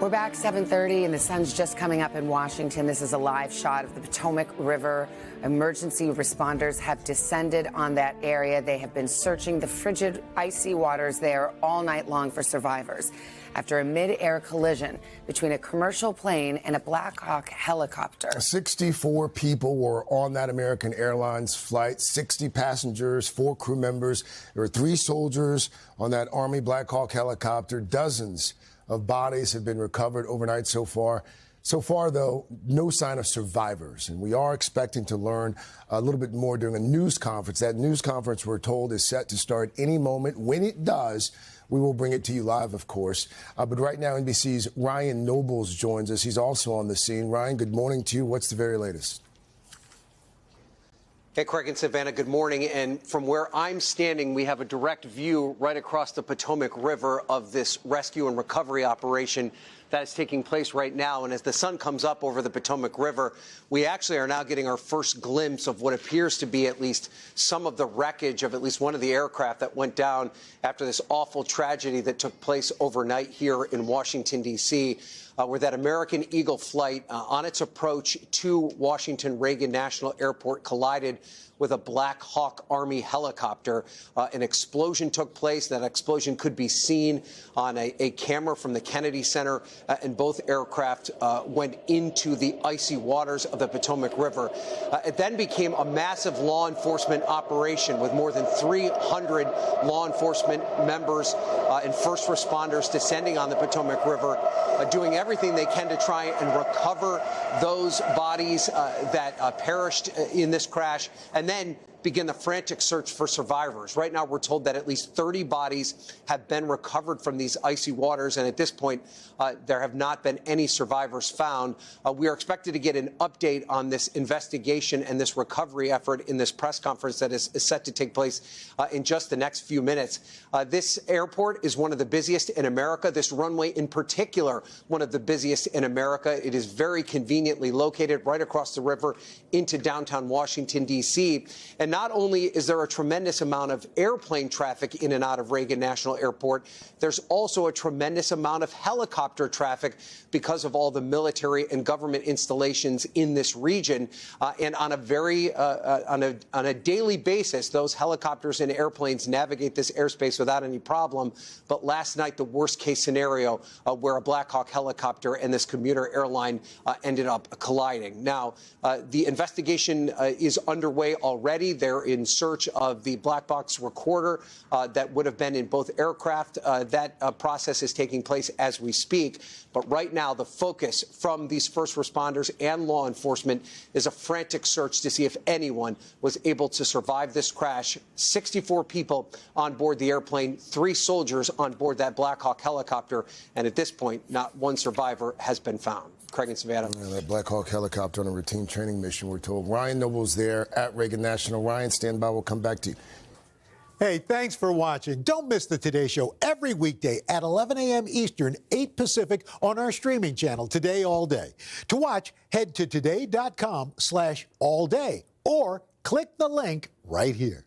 We're back 7:30 and the sun's just coming up in Washington. This is a live shot of the Potomac River. Emergency responders have descended on that area. They have been searching the frigid, icy waters there all night long for survivors after a mid-air collision between a commercial plane and a Black Hawk helicopter. 64 people were on that American Airlines flight, 60 passengers, 4 crew members. There were 3 soldiers on that Army Black Hawk helicopter. Dozens of bodies have been recovered overnight so far. So far, though, no sign of survivors. And we are expecting to learn a little bit more during a news conference. That news conference, we're told, is set to start any moment. When it does, we will bring it to you live, of course. But right now, NBC's Ryan Nobles joins us. He's also on the scene. Ryan, good morning to you. What's the very latest? Hey, Craig and Savannah, good morning. And from where I'm standing, we have a direct view right across the Potomac River of this rescue and recovery operation that is taking place right now. And as the sun comes up over the Potomac River, we actually are now getting our first glimpse of what appears to be at least some of the wreckage of at least one of the aircraft that went down after this awful tragedy that took place overnight here in Washington, D.C., where that American Eagle flight on its approach to Washington Reagan National Airport collided with a Black Hawk Army helicopter. An explosion took place. That explosion could be seen on a camera from the Kennedy Center, and both aircraft went into the icy waters of the Potomac River. It then became a massive law enforcement operation with more than 300 law enforcement members and first responders descending on the Potomac River, doing everything they can to try and recover those bodies that perished in this crash, and then begin the frantic search for survivors. Right now, we're told that at least 30 bodies have been recovered from these icy waters, and at this point, there have not been any survivors found. We are expected to get an update on this investigation and this recovery effort in this press conference that is set to take place in just the next few minutes. This airport is one of the busiest in America. This runway in particular, one of the busiest in America. It is very conveniently located right across the river into downtown Washington, D.C., and not only is there a tremendous amount of airplane traffic in and out of Reagan National Airport, there's also a tremendous amount of helicopter traffic because of all the military and government installations in this region. And on a daily basis, those helicopters and airplanes navigate this airspace without any problem. But last night, the worst case scenario where a Black Hawk helicopter and this commuter airline ended up colliding. Now, the investigation is underway already. They're in search of the black box recorder that would have been in both aircraft. That process is taking place as we speak. But right now, the focus from these first responders and law enforcement is a frantic search to see if anyone was able to survive this crash. 64 people on board the airplane, 3 soldiers on board that Black Hawk helicopter. And at this point, not one survivor has been found. Craig and Savannah. Yeah, that Black Hawk helicopter on a routine training mission, we're told. Ryan Noble's there at Reagan National. Ryan, stand by. We'll come back to you. Hey, thanks for watching. Don't miss the Today Show every weekday at 11 a.m. Eastern, 8 Pacific on our streaming channel, Today All Day. To watch, head to today.com/allday or click the link right here.